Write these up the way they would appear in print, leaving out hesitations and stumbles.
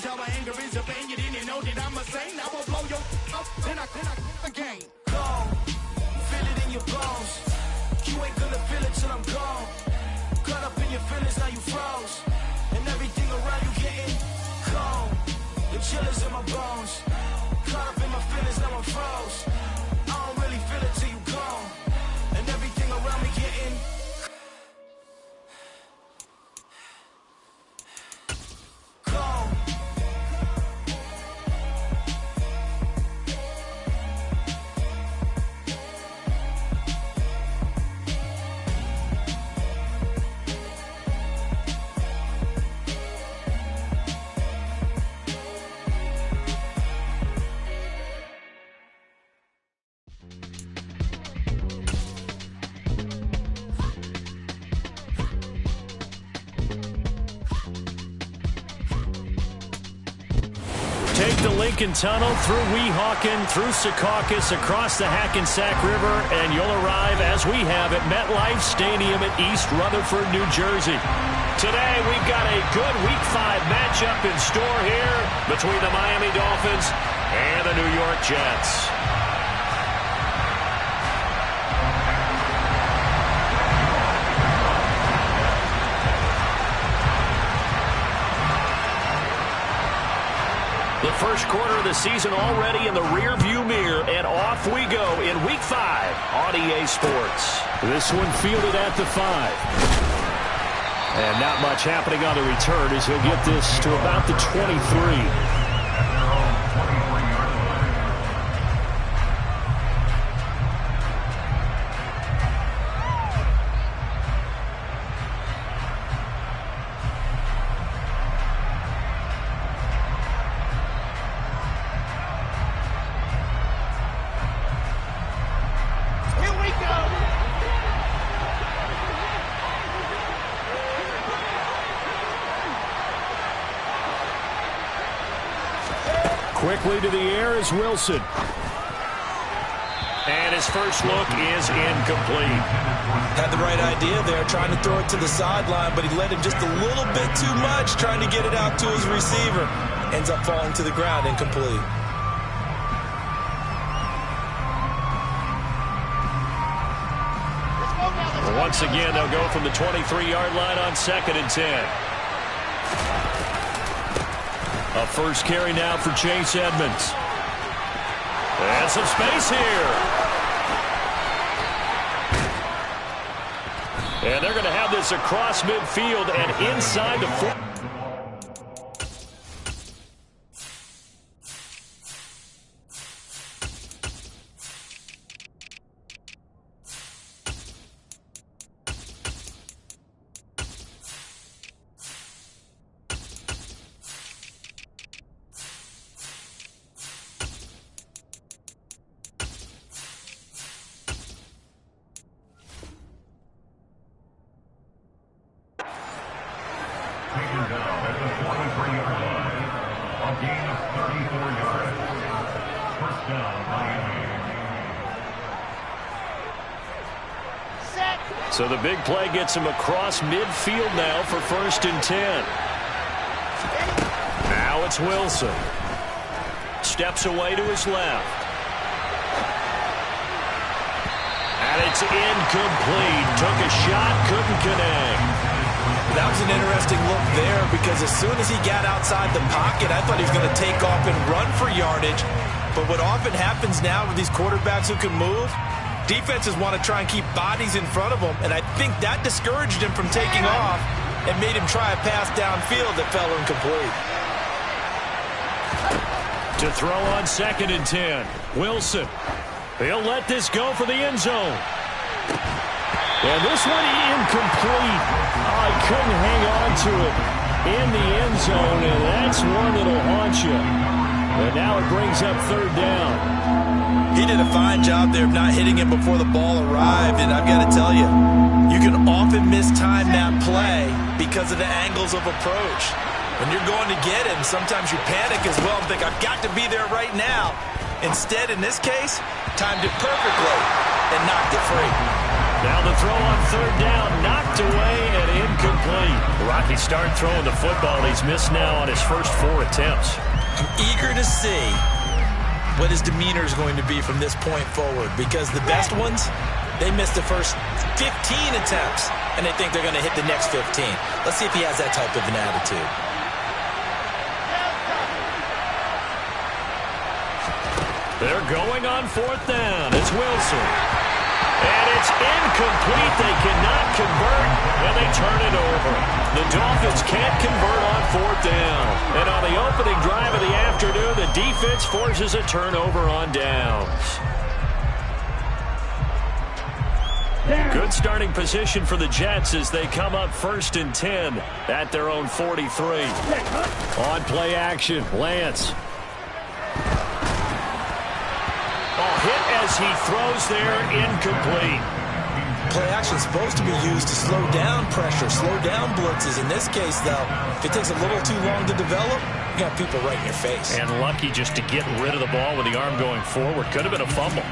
Tell my anger is a bang, you didn't know that I'm a saint. I will blow your up, then I again. Gone, feel it in your bones. You ain't gonna feel it till I'm gone. Caught up in your feelings, now you froze. And everything around you getting cold. The chillers in my bones. Caught up in my feelings, now I'm froze. I don't really feel it till you gone. And everything around me getting cold. Take the Lincoln Tunnel through Weehawken, through Secaucus, across the Hackensack River, and you'll arrive, as we have, at MetLife Stadium at East Rutherford, New Jersey. Today, we've got a good Week 5 matchup in store here between the Miami Dolphins and the New York Jets. The first quarter of the season already in the rearview mirror, and off we go in Week 5 on EA Sports. This one fielded at the 5. And not much happening on the return as he'll get this to about the 23. Quickly to the air is Wilson. And his first look is incomplete. Had the right idea there, trying to throw it to the sideline, but he led him just a little bit too much, trying to get it out to his receiver. Ends up falling to the ground, incomplete. Once again, they'll go from the 23-yard line on 2nd and 10. A first carry now for Chase Edmonds. And some space here. And they're going to have this across midfield and inside the 4. So the big play gets him across midfield now for 1st and 10. Now it's Wilson. Steps away to his left. And it's incomplete. Took a shot, couldn't connect. That was an interesting look there because as soon as he got outside the pocket, I thought he was going to take off and run for yardage. But what often happens now with these quarterbacks who can move, defenses want to try and keep bodies in front of them, and I think that discouraged him from taking off and made him try a pass downfield that fell incomplete. To throw on 2nd and 10, Wilson. He'll let this go for the end zone. And this one incomplete. Oh, he couldn't hang on to it in the end zone, and that's one that'll haunt you. And now it brings up 3rd down. He did a fine job there of not hitting him before the ball arrived, and I've got to tell you, you can often mistime that play because of the angles of approach. When you're going to get him, sometimes you panic as well and think, I've got to be there right now. Instead, in this case, timed it perfectly and knocked it free. Now the throw on third down, knocked away and incomplete. Rocky start throwing the football. He's missed now on his first 4 attempts. I'm eager to see what his demeanor is going to be from this point forward, because the best ones, they missed the first 15 attempts, and they think they're going to hit the next 15. Let's see if he has that type of an attitude. They're going on 4th down. It's Wilson. And it's incomplete. They cannot convert, and they turn it over. The Dolphins can't convert on 4th down. And on the opening drive of the afternoon, the defense forces a turnover on downs. Good starting position for the Jets as they come up 1st and 10 at their own 43. On play action, Lance. Hit as he throws there, incomplete. Play action is supposed to be used to slow down pressure, slow down blitzes. In this case, though, if it takes a little too long to develop, you got people right in your face. And lucky just to get rid of the ball with the arm going forward. Could have been a fumble.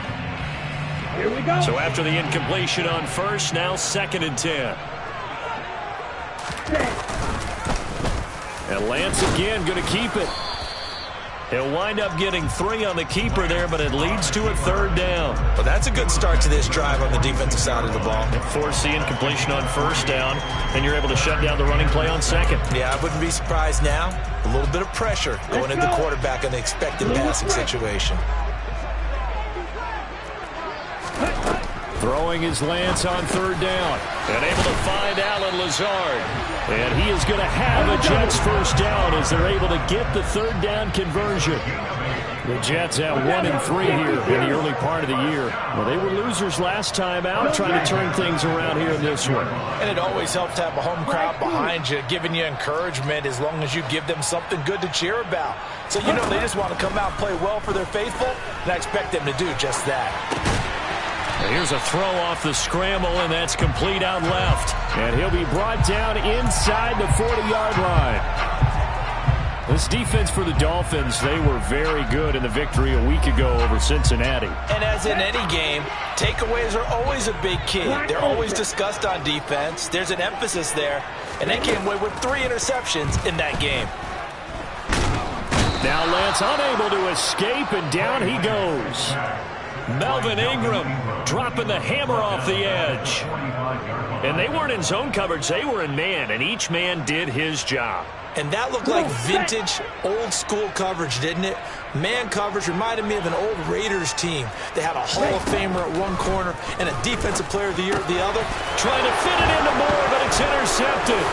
Here we go. So after the incompletion on 1st, now 2nd and 10. And Lance again going to keep it. He'll wind up getting 3 on the keeper there, but it leads to a 3rd down. Well, that's a good start to this drive on the defensive side of the ball. Force the incompletion on 1st down, and you're able to shut down the running play on 2nd. Yeah, I wouldn't be surprised now. A little bit of pressure going into the quarterback in the expected passing situation. Throwing his Lance on 3rd down, and able to find Allen Lazard. And he is going to have a Jets 1st down as they're able to get the 3rd down conversion. The Jets at 1-3 here in the early part of the year. Well, they were losers last time out, trying to turn things around here in this one. And it always helps to have a home crowd behind you, giving you encouragement as long as you give them something good to cheer about. So, you know, they just want to come out and play well for their faithful, and I expect them to do just that. Here's a throw off the scramble, and that's complete out left. And he'll be brought down inside the 40-yard line. This defense for the Dolphins, they were very good in the victory a week ago over Cincinnati. And as in any game, takeaways are always a big key. They're always discussed on defense. There's an emphasis there, and they came away with 3 interceptions in that game. Now Lance unable to escape, and down he goes. Melvin Ingram dropping the hammer off the edge. And they weren't in zone coverage, they were in man, and each man did his job. And that looked like vintage, old-school coverage, didn't it? Man coverage reminded me of an old Raiders team. They had a Hall of Famer at one corner and a Defensive Player of the Year at the other. Trying to fit it into Moore, but it's intercepted.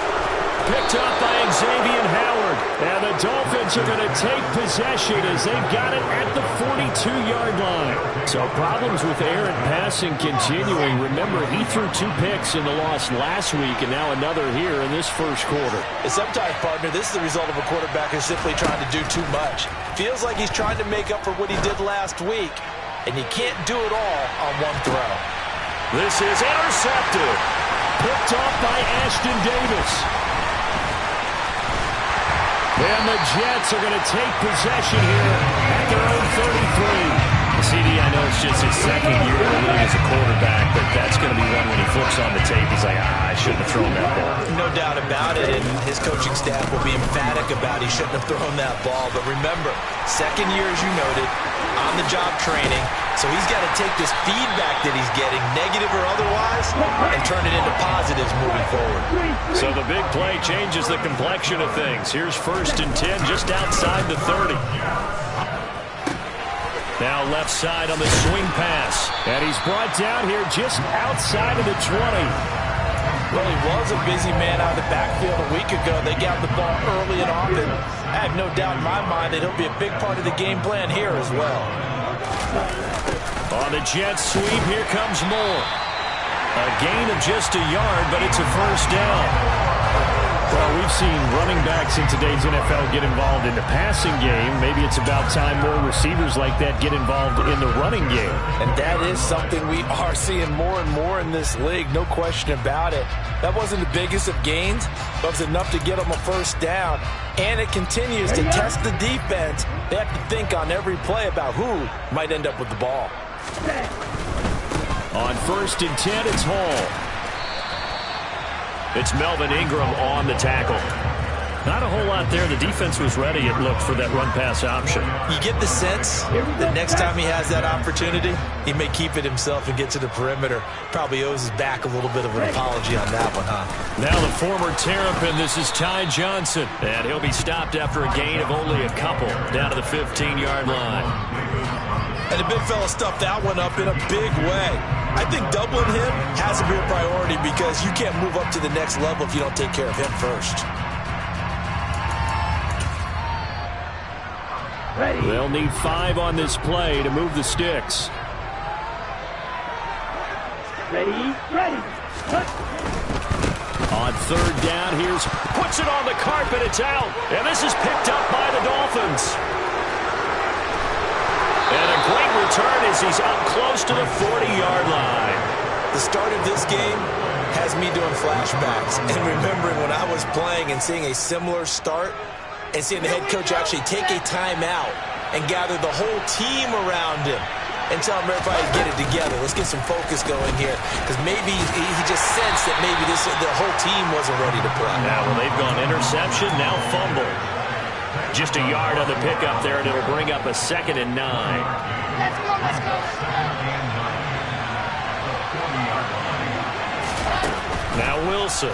Picked up by Xavier Howard. And the Dolphins are going to take possession as they've got it at the 42-yard line. So problems with errant passing continuing. Remember, he threw 2 picks in the loss last week, and now another here in this first quarter. And sometimes, partner, this is the result of a quarterback who's simply trying to do too much. Feels like he's trying to make up for what he did last week, and you can't do it all on one throw. This is intercepted. Picked off by Ashton Davis. And the Jets are going to take possession here at their own 33. CD, I know it's just his 2nd year in the league as a quarterback, but that's going to be one when he flips on the tape. He's like, I shouldn't have thrown that ball. No doubt about it, and his coaching staff will be emphatic about he shouldn't have thrown that ball. But remember, 2nd year, as you noted, on-the-job training, so he's got to take this feedback that he's getting, negative or otherwise, and turn it into positives moving forward. So the big play changes the complexion of things. Here's 1st and 10 just outside the 30. Now left side on the swing pass. And he's brought down here just outside of the 20. Well, he was a busy man out of the backfield a week ago. They got the ball early and often. I have no doubt in my mind that he'll be a big part of the game plan here as well. On the Jets sweep, here comes Moore. A gain of just a yard, but it's a 1st down. Well, we've seen running backs in today's NFL get involved in the passing game. Maybe it's about time more receivers like that get involved in the running game. And that is something we are seeing more and more in this league, no question about it. That wasn't the biggest of gains, but it was enough to get them a 1st down. And it continues to test the defense. They have to think on every play about who might end up with the ball. On 1st and 10, it's Hall. It's Melvin Ingram on the tackle. Not a whole lot there. The defense was ready, it looked, for that run-pass option. You get the sense that next time he has that opportunity, he may keep it himself and get to the perimeter. Probably owes his back a little bit of an apology on that one, huh? Now the former Terrapin, this is Ty Johnson. And he'll be stopped after a gain of only a couple down to the 15-yard line. And the big fella stuffed that one up in a big way. I think doubling him has to be a priority because you can't move up to the next level if you don't take care of him first. Ready. They'll need 5 on this play to move the sticks. Ready. Ready. On 3rd down, puts it on the carpet, it's out. And this is picked up by the Dolphins. And a great return as he's up close to the 40-yard line. The start of this game has me doing flashbacks and remembering when I was playing and seeing a similar start and seeing the head coach actually take a timeout and gather the whole team around him and tell him everybody to get it together. Let's get some focus going here because maybe he just sensed that maybe the whole team wasn't ready to play. Yeah, well, they've gone interception, now fumble. Just a yard on the pickup there, and it'll bring up a 2nd and 9. Let's go, let's go. Now Wilson.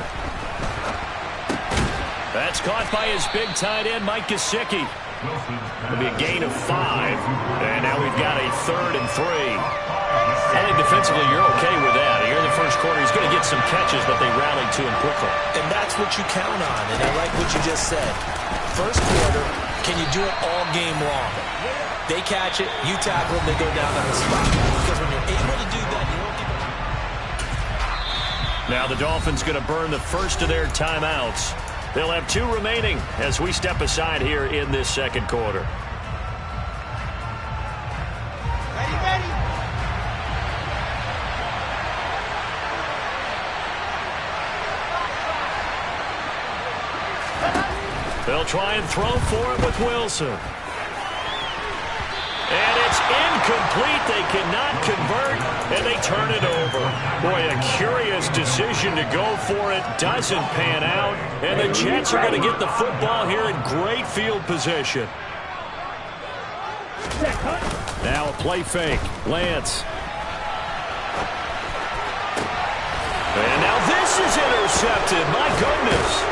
That's caught by his big tight end, Mike Gesicki. It'll be a gain of 5. And now we've got a 3rd and 3. I think defensively you're okay with that. Here in the first quarter, he's going to get some catches, but they rallied to him quickly. And that's what you count on, and I like what you just said. First quarter, can you do it all game long? They catch it, you tackle them, they go down on the spot. Because when you're able to do that, you don't even... Now the Dolphins going to burn the first of their timeouts. They'll have 2 remaining as we step aside here in this second quarter. Ready, ready. They'll try and throw for it with Wilson. And it's incomplete. They cannot convert, and they turn it over. Boy, a curious decision to go for it. Doesn't pan out, and the Jets are going to get the football here in great field position. Now a play fake. Lance. And now this is intercepted. My goodness.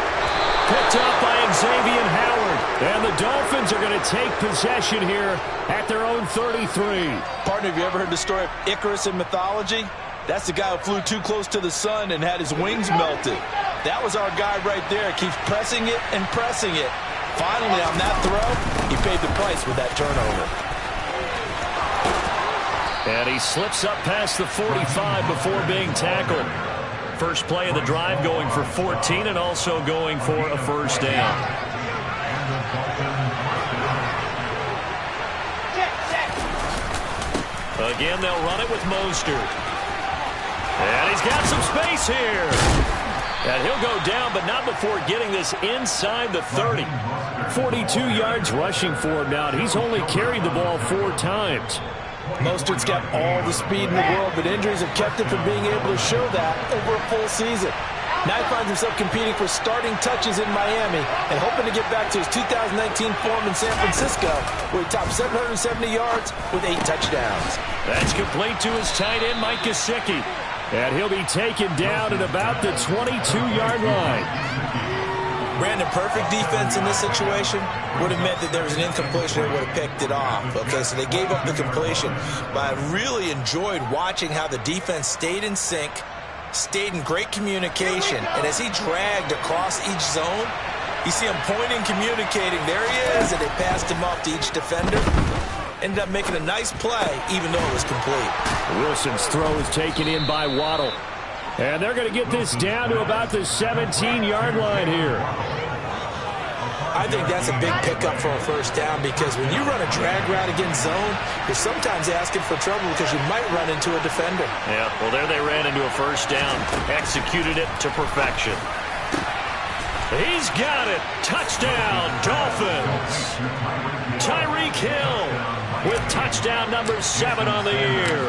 Picked up by Xavier Howard. And the Dolphins are going to take possession here at their own 33. Partner, have you ever heard the story of Icarus in mythology? That's the guy who flew too close to the sun and had his wings melted. That was our guy right there. Keeps pressing it and pressing it. Finally, on that throw, he paid the price with that turnover. And he slips up past the 45 before being tackled. First play of the drive going for 14 and also going for a first down. Again, they'll run it with Mostert. And he's got some space here. And he'll go down, but not before getting this inside the 30. 42 yards rushing for him now. He's only carried the ball 4 times. Mostert's got all the speed in the world, but injuries have kept him from being able to show that over a full season. Now he finds himself competing for starting touches in Miami and hoping to get back to his 2019 form in San Francisco, where he topped 770 yards with 8 touchdowns. That's complete to his tight end, Mike Gesicki. And he'll be taken down at about the 22-yard line. Brandon, perfect defense in this situation would have meant that there was an incompletion that would have picked it off. Okay, so they gave up the completion. But I really enjoyed watching how the defense stayed in sync, stayed in great communication. And as he dragged across each zone, you see him pointing, communicating. There he is, and they passed him off to each defender. Ended up making a nice play, even though it was complete. Wilson's throw is taken in by Waddle. And they're going to get this down to about the 17-yard line here. I think that's a big pickup for a first down because when you run a drag route against zone, you're sometimes asking for trouble because you might run into a defender. Yeah, well, there they ran into a first down. Executed it to perfection. He's got it. Touchdown, Dolphins. Tyreek Hill with touchdown. touchdown number 7 on the year.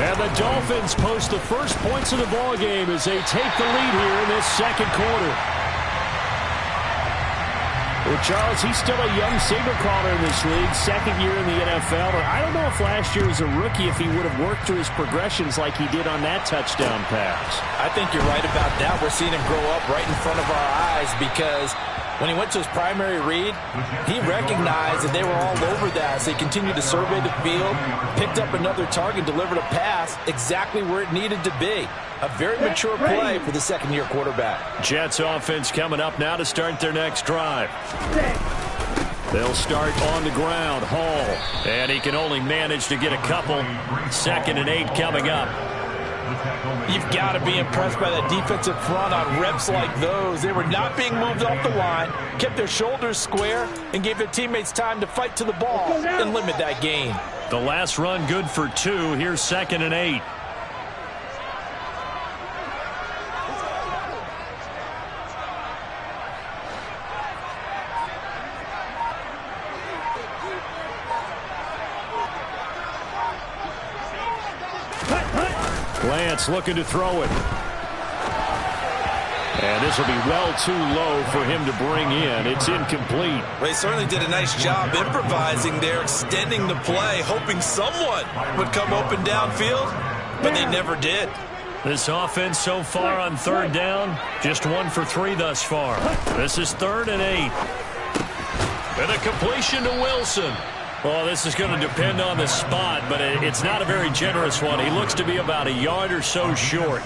And the Dolphins post the first points of the ball game as they take the lead here in this second quarter. Well, Charles, he's still a young signal caller in this league, second year in the NFL. I don't know if last year as a rookie if he would have worked through his progressions like he did on that touchdown pass. I think you're right about that. We're seeing him grow up right in front of our eyes because when he went to his primary read, he recognized that they were all over that as they continued to survey the field, picked up another target, delivered a pass exactly where it needed to be. A very mature play for the second-year quarterback. Jets offense coming up now to start their next drive. They'll start on the ground. Hall. And he can only manage to get a couple. 2nd and 8 coming up. You've got to be impressed by that defensive front on reps like those. They were not being moved off the line, kept their shoulders square, and gave their teammates time to fight to the ball and limit that gain. The last run good for 2. Here's 2nd and 8. Lance looking to throw it. And this will be well too low for him to bring in. It's incomplete. Well, he certainly did a nice job improvising there, extending the play, hoping someone would come open downfield, but they never did. This offense so far on 3rd down, just 1 for 3 thus far. This is 3rd and 8. And a completion to Wilson. Well, this is going to depend on the spot, but it's not a very generous one. He looks to be about a yard or so short.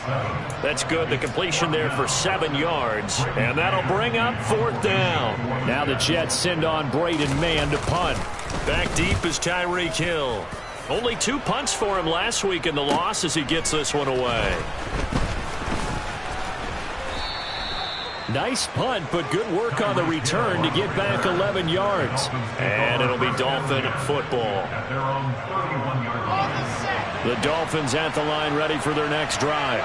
That's good. The completion there for 7 yards. And that'll bring up 4th down. Now the Jets send on Braden Mann to punt. Back deep is Tyreek Hill. Only 2 punts for him last week in the loss as he gets this one away. Nice punt, but good work on the return to get back 11 yards. And it'll be Dolphin football. The Dolphins at the line ready for their next drive.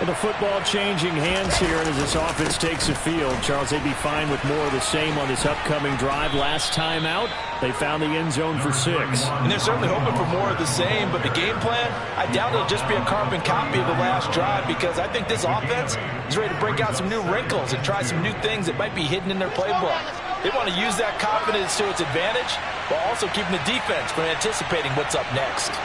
And the football changing hands here as this offense takes the field. Charles, they'd be fine with more of the same on this upcoming drive. Last time out, they found the end zone for 6. And they're certainly hoping for more of the same, but the game plan, I doubt it'll just be a carbon copy of the last drive because I think this offense is ready to break out some new wrinkles and try some new things that might be hidden in their playbook. They want to use that confidence to its advantage while also keeping the defense from anticipating what's up next.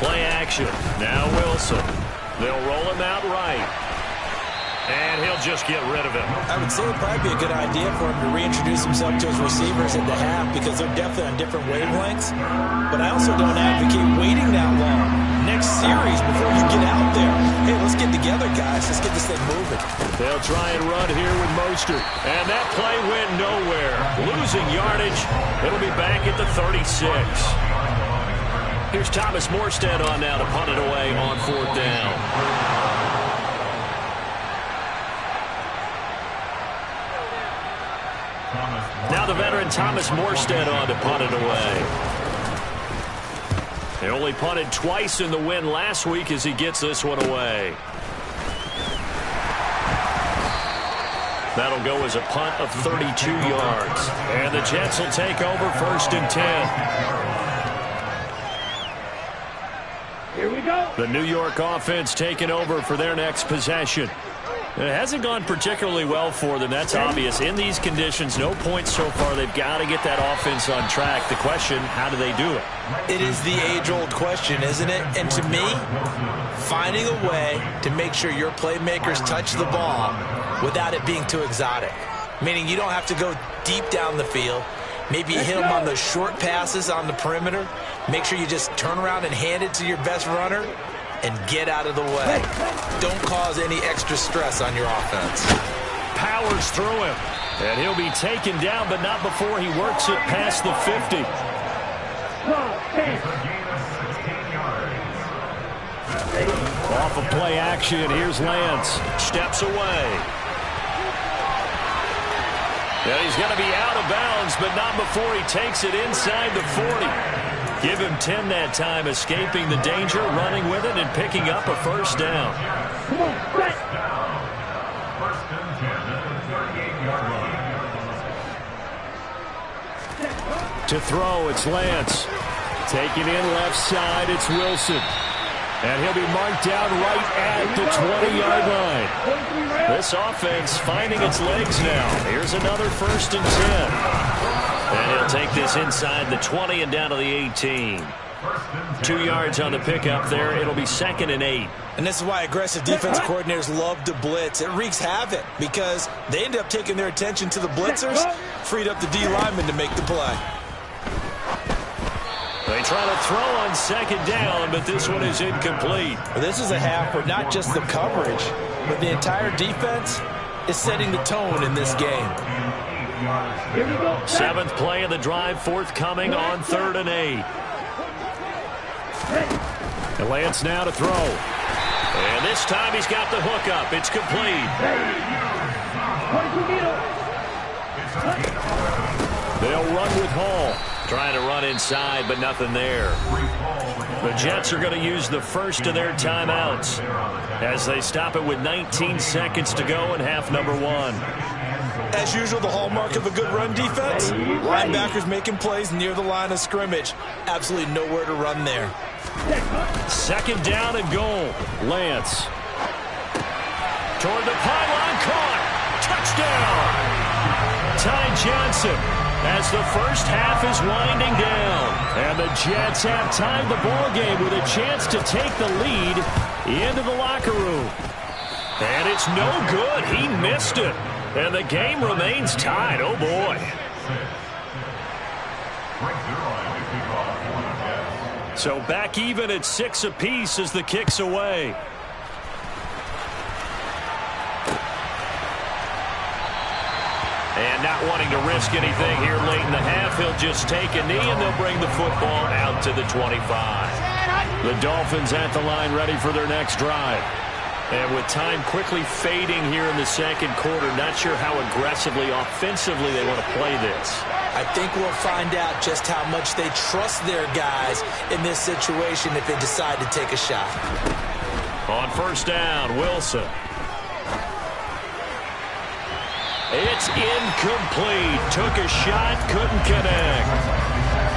Play action. Now Wilson. They'll roll him out right. And he'll just get rid of him. I would say it would probably be a good idea for him to reintroduce himself to his receivers at the half because they're definitely on different wavelengths. But I also don't advocate waiting that long. Next series before you get out there. Hey, let's get together, guys. Let's get this thing moving. They'll try and run here with Mostert. And that play went nowhere. Losing yardage. It'll be back at the 36. Here's Thomas Morstead on now to punt it away on 4th down. Now the veteran Thomas Morstead on to punt it away. They only punted twice in the win last week as he gets this one away. That'll go as a punt of 32 yards. And the Jets will take over 1st and 10. Here we go. The New York offense taking over for their next possession. It hasn't gone particularly well for them. That's obvious. In these conditions, no points so far. They've got to get that offense on track. The question, how do they do it? It is the age-old question, isn't it? And to me, finding a way to make sure your playmakers touch the ball without it being too exotic. Meaning you don't have to go deep down the field. Maybe you hit them on those short passes on the perimeter. Make sure you just turn around and hand it to your best runner and get out of the way. Don't cause any extra stress on your offense. Powers through him. And he'll be taken down, but not before he works it past the 50. Off of play action, here's Lance. Steps away. And he's going to be out of bounds, but not before he takes it inside the 40. Give him 10 that time, escaping the danger, running with it, and picking up a 1st down. Come on, To throw, it's Lance. Taking in left side, it's Wilson. And he'll be marked down right at the 20-yard line. This offense finding its legs now. Here's another 1st and 10. And he'll take this inside the 20 and down to the 18. 2 yards on the pickup there. It'll be 2nd and 8. And this is why aggressive defense coordinators love to blitz. It wreaks havoc because they end up taking their attention to the blitzers, freed up the D lineman to make the play. They try to throw on 2nd down, but this one is incomplete. Well, this is a half where not just the coverage, but the entire defense is setting the tone in this game. 7th play of the drive, forthcoming on 3rd and 8. And Lance now to throw. And this time he's got the hook up. It's complete. They'll run with Hall. Trying to run inside, but nothing there. The Jets are going to use the first of their timeouts as they stop it with 19 seconds to go in half number 1. As usual, the hallmark of a good run defense, linebackers making plays near the line of scrimmage. Absolutely nowhere to run there. 2nd down and goal. Lance. Toward the pylon, caught. Touchdown. Ty Johnson. As the first half is winding down. And the Jets have tied the ball game with a chance to take the lead into the locker room. And it's no good. He missed it. And the game remains tied. Oh, boy. So back even at 6 apiece as the kick's away. And not wanting to risk anything here late in the half, he'll just take a knee and they'll bring the football out to the 25. The Dolphins at the line ready for their next drive. And with time quickly fading here in the 2nd quarter, not sure how aggressively, offensively they want to play this. I think we'll find out just how much they trust their guys in this situation if they decide to take a shot. On 1st down, Wilson. It's incomplete. Took a shot, couldn't connect.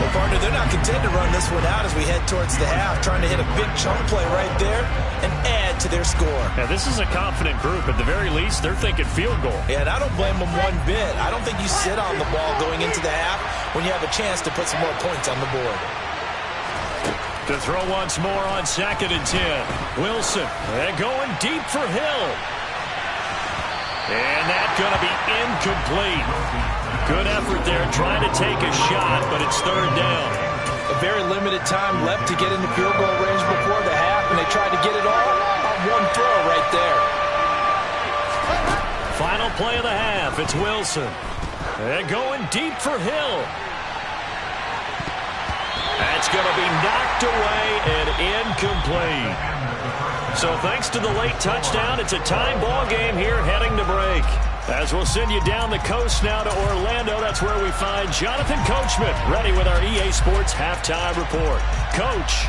Well, partner, they're not content to run this one out as we head towards the half, trying to hit a big chunk play right there and add to their score. Now, this is a confident group. At the very least, they're thinking field goal. Yeah, and I don't blame them one bit. I don't think you sit on the ball going into the half when you have a chance to put some more points on the board. To throw once more on 2nd and 10. Wilson, they're going deep for Hill. And that's going to be incomplete. Good effort there trying to take a shot, but it's 3rd down. A very limited time left to get into field goal range before the half, and they tried to get it all on one throw right there. Final play of the half, it's Wilson. They're going deep for Hill. That's going to be knocked away and incomplete. So thanks to the late touchdown, it's a tie ball game here heading to break. As we'll send you down the coast now to Orlando, that's where we find Jonathan Coachman ready with our EA Sports Halftime Report. Coach.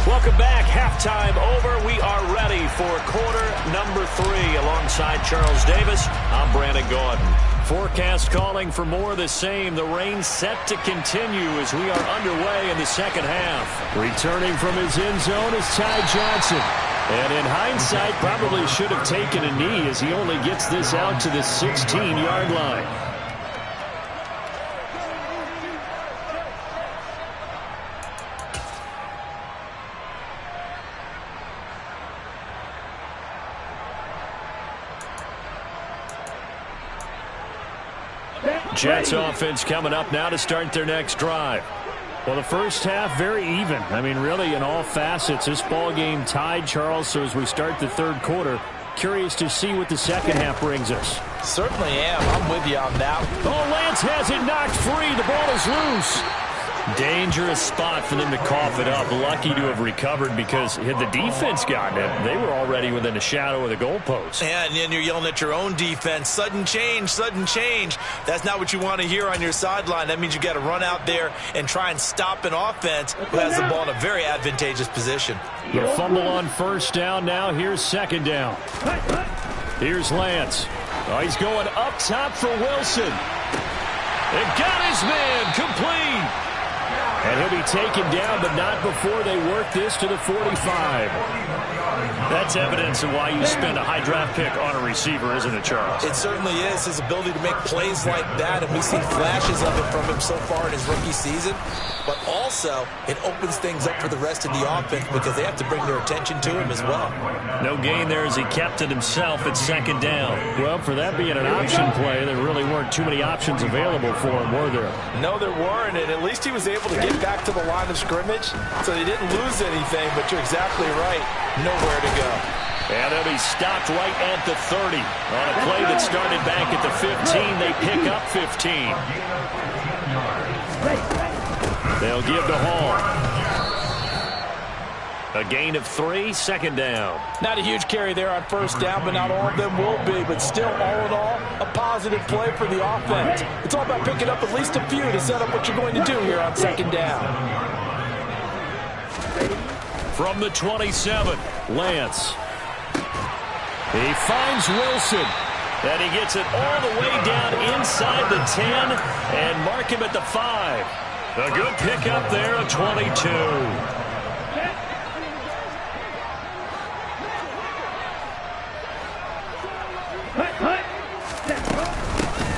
Welcome back. Halftime over. We are ready for quarter number 3 alongside Charles Davis. I'm Brandon Gordon. Forecast calling for more of the same. The rain set to continue as we are underway in the 2nd half. Returning from his end zone is Ty Johnson. And in hindsight, probably should have taken a knee as he only gets this out to the 16-yard line. Jets offense coming up now to start their next drive. Well, the first half, very even. I mean, really, in all facets, this ball game tied, Charles. So as we start the 3rd quarter, curious to see what the 2nd half brings us. Certainly am. I'm with you on that. Oh, Lance has it knocked free. The ball is loose. Dangerous spot for them to cough it up. Lucky to have recovered because had the defense gotten it, they were already within a shadow of the goalpost. Yeah, and then you're yelling at your own defense. Sudden change, sudden change. That's not what you want to hear on your sideline. That means you got to run out there and try and stop an offense who has the ball in a very advantageous position. The fumble on 1st down. Now here's 2nd down. Here's Lance. Oh, he's going up top for Wilson. And got his man complete. And he'll be taken down, but not before they work this to the 45. That's evidence of why you spend a high draft pick on a receiver, isn't it, Charles? It certainly is. His ability to make plays like that, and we've seen flashes of it from him so far in his rookie season. But also, it opens things up for the rest of the offense because they have to bring their attention to him as well. No gain there as he kept it himself at second down. Well, for that being an option play, there really weren't too many options available for him, were there? No, there weren't, and at least he was able to get back to the line of scrimmage, so they didn't lose anything, but you're exactly right. Nowhere to go. And they'll be stopped right at the 30. On a play that started back at the 15, they pick up 15. They'll give to Hall. A gain of 3, second down. Not a huge carry there on first down, but not all of them will be. But still, all in all, a positive play for the offense. It's all about picking up at least a few to set up what you're going to do here on second down. From the 27, Lance. He finds Wilson. And he gets it all the way down inside the 10 and mark him at the 5. A good pickup there, a 22.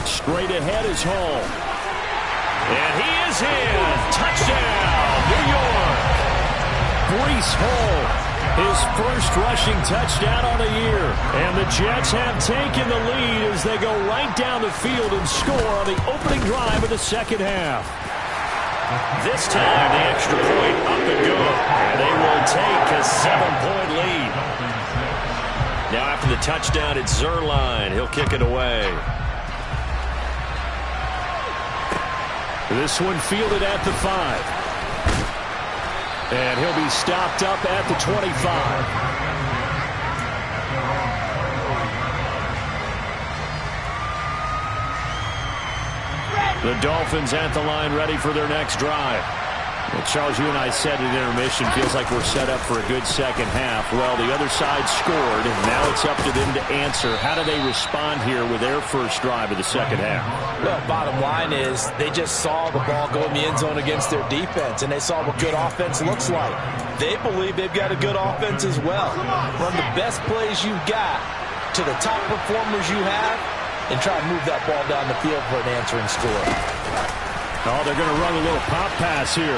Straight ahead is Hall. And he is in. Touchdown, New York. Breece Hall, his first rushing touchdown on the year. And the Jets have taken the lead as they go right down the field and score on the opening drive of the second half. This time, the extra point up and good. And they will take a 7-point lead. Now after the touchdown, it's Zerline. He'll kick it away. This one fielded at the 5. And he'll be stopped up at the 25. The Dolphins at the line ready for their next drive. Well, Charles, you and I said at intermission, feels like we're set up for a good second half. Well, the other side scored, and now it's up to them to answer. How do they respond here with their first drive of the second half? Well, bottom line is they just saw the ball go in the end zone against their defense, and they saw what good offense looks like. They believe they've got a good offense as well. Run the best plays you've got to the top performers you have, and try and move that ball down the field for an answering score. Oh, they're going to run a little pop pass here.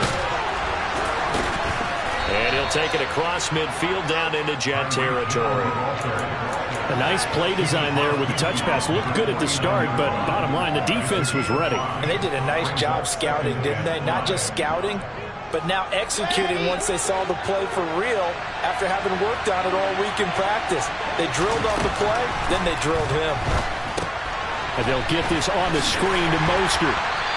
And he'll take it across midfield down into Jet territory. A nice play design there with the touch pass. Looked good at the start, but bottom line, the defense was ready. And they did a nice job scouting, didn't they? Not just scouting, but now executing once they saw the play for real after having worked on it all week in practice. They drilled on the play, then they drilled him. And they'll get this on the screen to Mostert.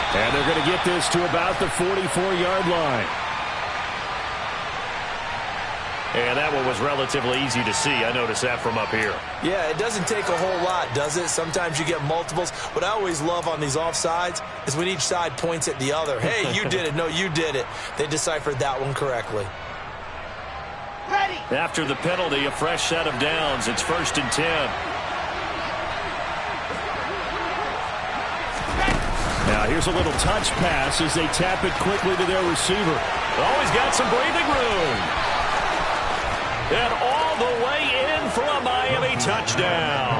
And they're going to get this to about the 44-yard line. And that one was relatively easy to see. I noticed that from up here. Yeah, it doesn't take a whole lot, does it? Sometimes you get multiples. What I always love on these offsides is when each side points at the other. Hey, you did it. No, you did it. They deciphered that one correctly. Ready. After the penalty, a fresh set of downs. It's 1st and 10. Now here's a little touch pass as they tap it quickly to their receiver. Always got some breathing room. And all the way in for a Miami touchdown.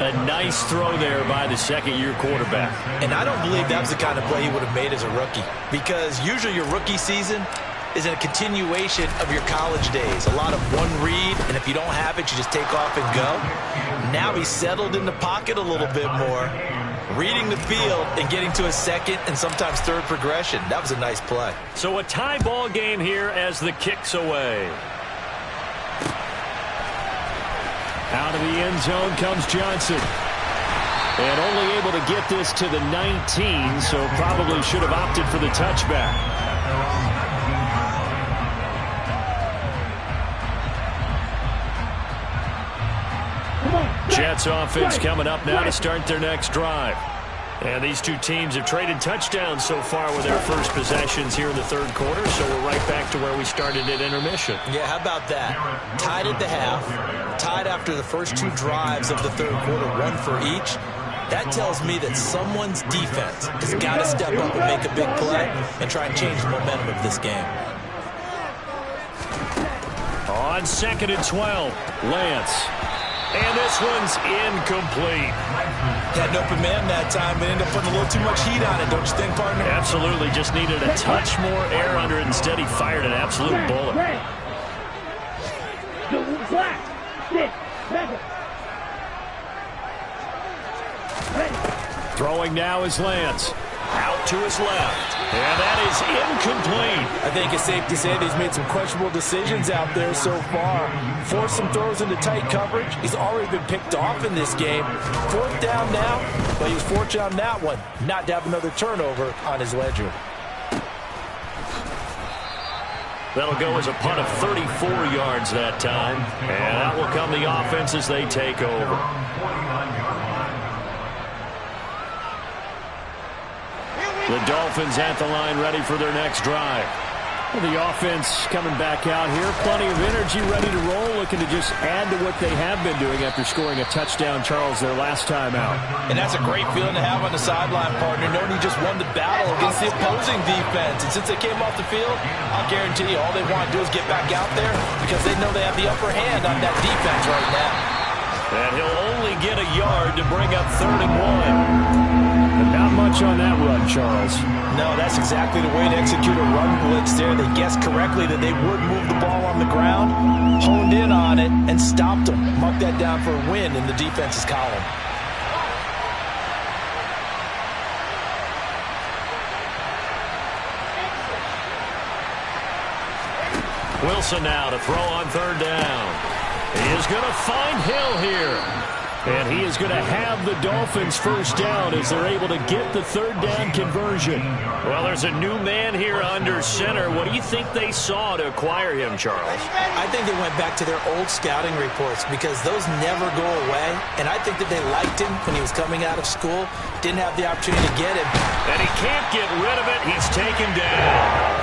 A nice throw there by the second-year quarterback. And I don't believe that was the kind of play he would have made as a rookie, because usually your rookie season is a continuation of your college days. A lot of one read, and if you don't have it, you just take off and go. Now he's settled in the pocket a little bit more, reading the field and getting to a second and sometimes third progression. That was a nice play. So a tie ball game here as the kick's away. Out of the end zone comes Johnson. And only able to get this to the 19, so probably should have opted for the touchback. Jets offense coming up now to start their next drive. And these two teams have traded touchdowns so far with their first possessions here in the third quarter, so we're right back to where we started at intermission. Yeah, how about that? Tied at the half, tied after the first two drives of the third quarter, one for each. That tells me that someone's defense has got to step up and make a big play and try and change the momentum of this game. On 2nd and 12, Lance. And this one's incomplete. Had an open man that time, but ended up putting a little too much heat on it, don't you think, partner? Absolutely. Just needed a touch more air under it. Instead, he fired an absolute bullet. Throwing now is Lance. Out to his left. And that is incomplete. I think it's safe to say that he's made some questionable decisions out there so far. Forced some throws into tight coverage. He's already been picked off in this game. 4th down now, but he was fortunate on that one not to have another turnover on his ledger. That'll go as a punt of 34 yards that time. And out will come the offense as they take over. The Dolphins at the line, ready for their next drive. Well, the offense coming back out here. Plenty of energy, ready to roll, looking to just add to what they have been doing after scoring a touchdown, Charles, their last time out. And that's a great feeling to have on the sideline, partner, knowing you just won the battle against the opposing defense. And since they came off the field, I'll guarantee you all they want to do is get back out there because they know they have the upper hand on that defense right now. And he'll only get a yard to bring up 3rd and 1. Not much on that run, Charles. No, that's exactly the way to execute a run blitz there. They guessed correctly that they would move the ball on the ground, honed in on it, and stopped them. Mark that down for a win in the defense's column. Wilson now to throw on 3rd down. He is going to find Hill here. And he is going to have the Dolphins first down as they're able to get the 3rd down conversion. Well, there's a new man here under center. What do you think they saw to acquire him, Charles? I think they went back to their old scouting reports because those never go away. And I think that they liked him when he was coming out of school. Didn't have the opportunity to get him. And he can't get rid of it. He's taken down.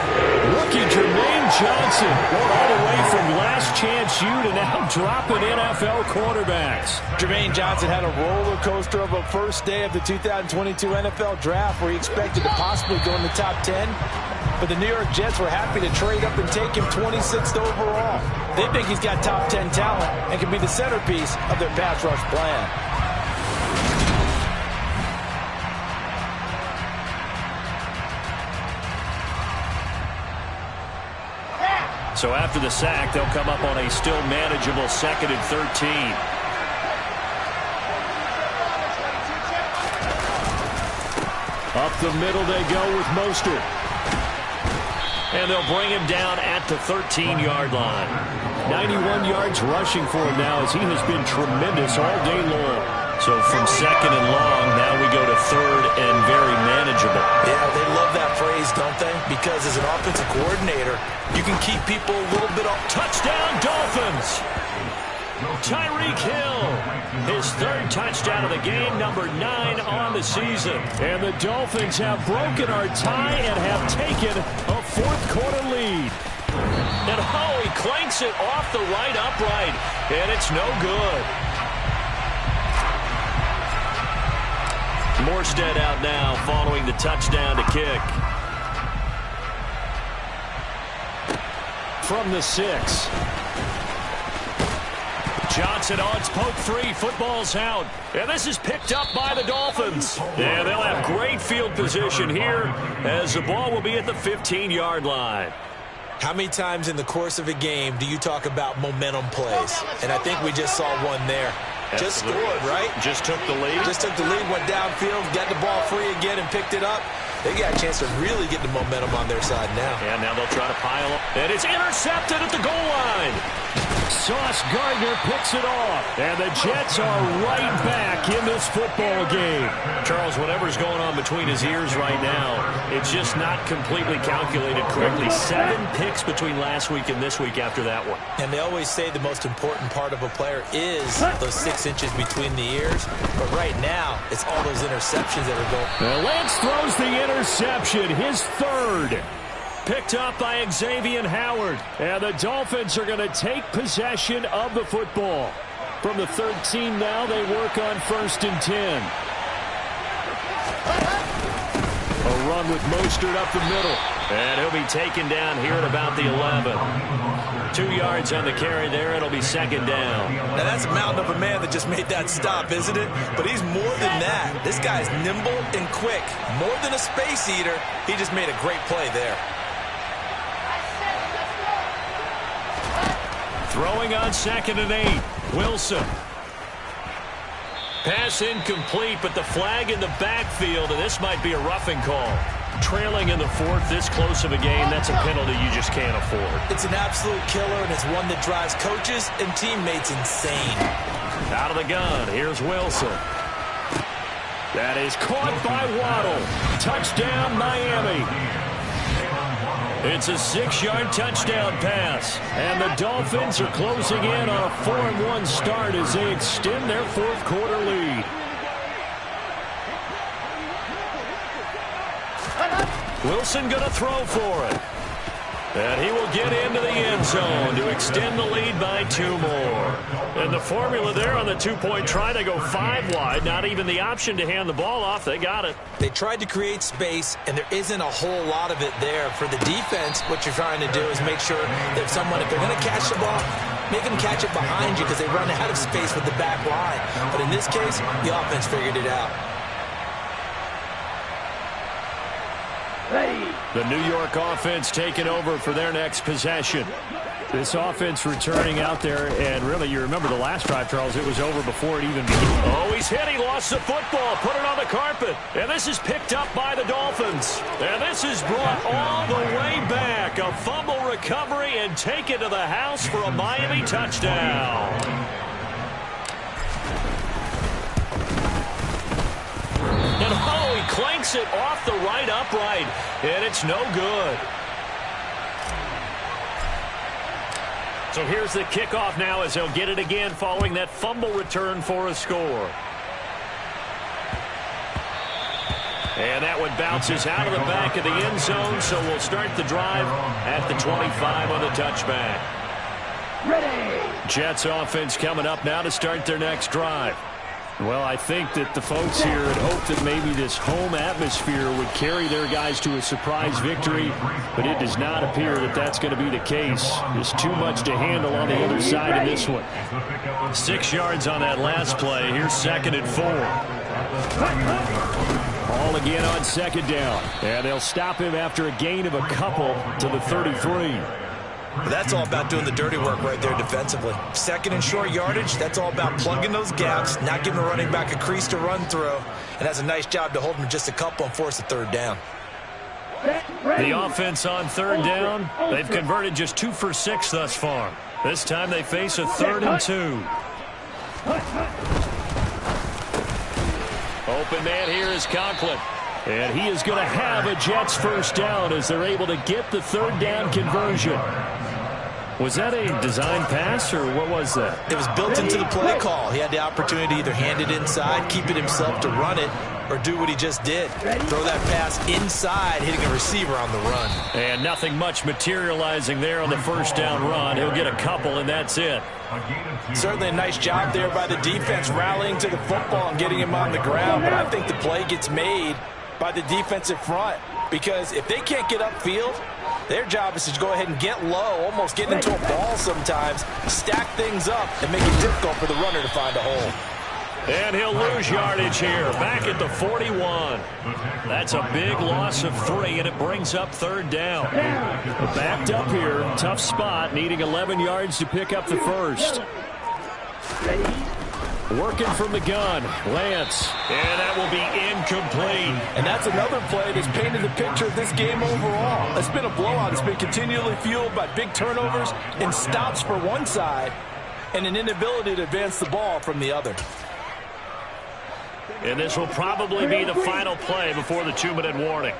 Rookie Jermaine Johnson going all the way from last chance U to now dropping NFL quarterbacks. Jermaine Johnson had a roller coaster of a first day of the 2022 NFL Draft where he expected to possibly go in the top 10. But the New York Jets were happy to trade up and take him 26th overall. They think he's got top 10 talent and can be the centerpiece of their pass rush plan. So after the sack, they'll come up on a still manageable 2nd and 13. Up the middle they go with Mostert. And they'll bring him down at the 13-yard line. 91 yards rushing for him now as he has been tremendous all day long. So from 2nd and long, now we go to 3rd and very manageable. Yeah, they love that phrase, don't they? Because as an offensive coordinator, you can keep people a little bit off. Touchdown, Dolphins! Tyreek Hill, his 3rd touchdown of the game, number 9 on the season. And the Dolphins have broken our tie and have taken a 4th quarter lead. And oh, he clanks it off the right upright, and it's no good. Morstead out now following the touchdown to kick. From the 6. Johnson odds poke 3. Football's out. And this is picked up by the Dolphins. And they'll have great field position here as the ball will be at the 15-yard line. How many times in the course of a game do you talk about momentum plays? And I think we just saw one there. Just scored, right? Just took the lead. Just took the lead, went downfield, got the ball free again and picked it up. They got a chance to really get the momentum on their side now. And now they'll try to pile up. And it's intercepted at the goal line. Sauce Gardner picks it off. And the Jets are right back in this football game. Charles, whatever's going on between his ears right now, it's just not completely calculated correctly. 7 picks between last week and this week after that one. And they always say the most important part of a player is those 6 inches between the ears. But right now, it's all those interceptions that are going. And Lance throws the interception, his 3rd. Picked up by Xavier Howard. And the Dolphins are going to take possession of the football. From the 13 now, they work on 1st and 10. A run with Mostert up the middle. And he'll be taken down here at about the 11. 2 yards on the carry there. It'll be 2nd down. Now that's a mountain of a man that just made that stop, isn't it? But he's more than that. This guy's nimble and quick. More than a space eater. He just made a great play there. Throwing on 2nd and 8. Wilson. Pass incomplete, but the flag in the backfield, and this might be a roughing call. Trailing in the 4th, this close of a game, that's a penalty you just can't afford. It's an absolute killer, and it's one that drives coaches and teammates insane. Out of the gun, here's Wilson. That is caught by Waddle. Touchdown, Miami. It's a 6-yard touchdown pass. And the Dolphins are closing in on a 4-1 start as they extend their 4th quarter lead. Wilson going to throw for it. And he will get into the end zone to extend the lead by 2 more. And the formula there on the 2-point try to go 5 wide. Not even the option to hand the ball off. They got it. They tried to create space, and there isn't a whole lot of it there. For the defense, what you're trying to do is make sure that if they're going to catch the ball, make them catch it behind you because they run out of space with the back line. But in this case, the offense figured it out. The New York offense taking over for their next possession. This offense returning out there, and really, you remember the last drive, Charles, it was over before it even began. Oh, he's hit. He lost the football. Put it on the carpet. And this is picked up by the Dolphins. And this is brought all the way back. A fumble recovery and taken to the house for a Miami touchdown. And oh, he clanks it off the right upright, and it's no good. So here's the kickoff now as they'll get it again following that fumble return for a score. And that one bounces out of the back of the end zone, so we'll start the drive at the 25 on the touchback. Ready. Jets offense coming up now to start their next drive. Well, I think that the folks here had hoped that maybe this home atmosphere would carry their guys to a surprise victory, but it does not appear that that's going to be the case. There's too much to handle on the other side of this one. 6 yards on that last play. Here's 2nd and 4. Ball again on 2nd down, and they'll stop him after a gain of a couple to the 33. That's all about doing the dirty work right there defensively. 2nd and short yardage, that's all about plugging those gaps, not giving a running back a crease to run through, and that's a nice job to hold him just a couple and force a 3rd down. The offense on 3rd down, they've converted just 2 for 6 thus far. This time they face a 3rd and 2. Open man here is Conklin. And he is going to have a Jets 1st down as they're able to get the 3rd down conversion. Was that a design pass, or what was that? It was built into the play call. He had the opportunity to either hand it inside, keep it himself to run it, or do what he just did. Throw that pass inside, hitting a receiver on the run. And nothing much materializing there on the 1st down run. He'll get a couple, and that's it. Certainly a nice job there by the defense, rallying to the football and getting him on the ground. But I think the play gets made by the defensive front, because if they can't get upfield, their job is to go ahead and get low, almost get into a ball sometimes, stack things up, and make it difficult for the runner to find a hole. And he'll lose yardage here, back at the 41. That's a big loss of 3, and it brings up 3rd down. Backed up here, tough spot, needing 11 yards to pick up the 1st. Working from the gun, Lance, and that will be incomplete. And that's another play that's painted the picture of this game overall. It's been a blowout. It's been continually fueled by big turnovers and stops for one side and an inability to advance the ball from the other. And this will probably be the final play before the 2-minute warning.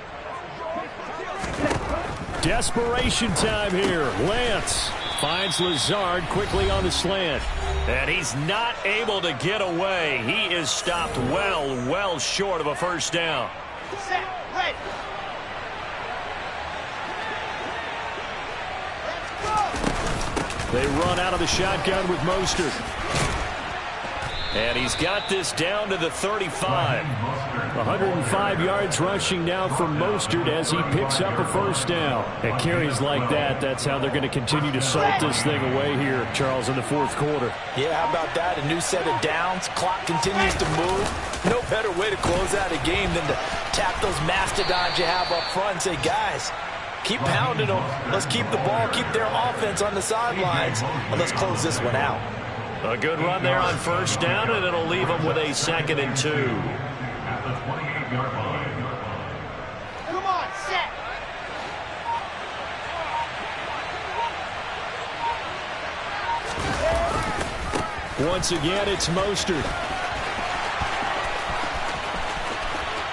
Desperation time here. Lance finds Lazard quickly on the slant. And he's not able to get away. He is stopped well short of a first down. Set, ready. They run out of the shotgun with Mostert. And he's got this down to the 35. 105 yards rushing now from Mostert as he picks up a first down. And carries like that, that's how they're going to continue to salt this thing away here, Charles, in the fourth quarter. Yeah, how about that? A new set of downs. Clock continues to move. No better way to close out a game than to tap those mastodons you have up front and say, guys, keep pounding them. Let's keep the ball, keep their offense on the sidelines, and let's close this one out. A good run there on first down, and it'll leave them with a 2nd and 2. Come on, set. Once again, it's Mostert.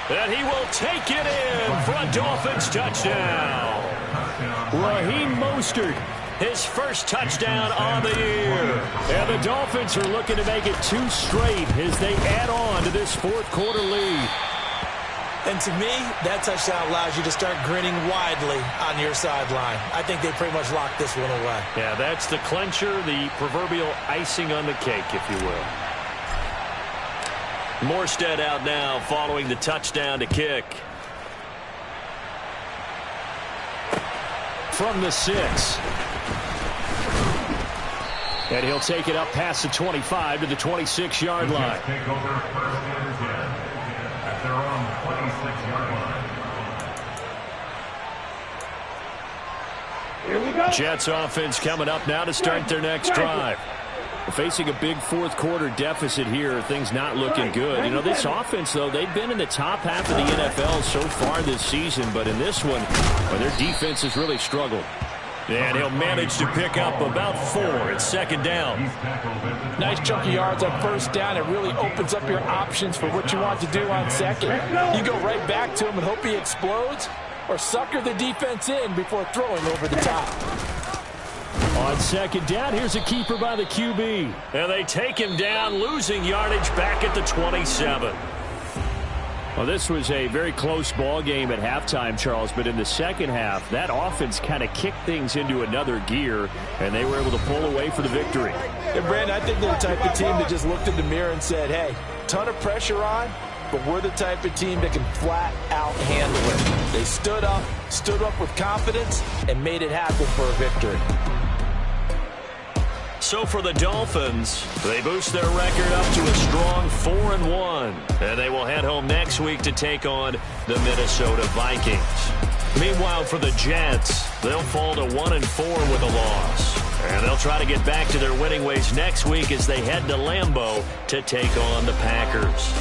And he will take it in for a Dolphins touchdown. Raheem Mostert, his first touchdown on the year. And the Dolphins are looking to make it 2 straight as they add on to this fourth quarter lead. And to me, that touchdown allows you to start grinning widely on your sideline. I think they pretty much locked this one away. Yeah, that's the clincher, the proverbial icing on the cake, if you will. Morstead out now following the touchdown to kick. From the 6. And he'll take it up past the 25 to the 26-yard line. Take over first and 10 at their own 26-yard line. Here we go. Jets offense coming up now to start their next drive. Facing a big fourth quarter deficit here, things not looking good. You know, this offense, though, they've been in the top half of the NFL so far this season, but in this one, their defense has really struggled. And he'll manage to pick up about 4. It's 2nd down. Nice chunk of yards on first down. It really opens up your options for what you want to do on second. You go right back to him and hope he explodes, or sucker the defense in before throwing over the top. On 2nd down, here's a keeper by the QB. And they take him down, losing yardage back at the 27. Well, this was a very close ball game at halftime, Charles, but in the second half, that offense kind of kicked things into another gear, and they were able to pull away for the victory. And, Brandon, I think they're the type of team that just looked in the mirror and said, hey, ton of pressure on, but we're the type of team that can flat out handle it. They stood up with confidence, and made it happen for a victory. So for the Dolphins, they boost their record up to a strong 4-1, and they will head home next week to take on the Minnesota Vikings. Meanwhile, for the Jets, they'll fall to 1-4 with a loss, and they'll try to get back to their winning ways next week as they head to Lambeau to take on the Packers.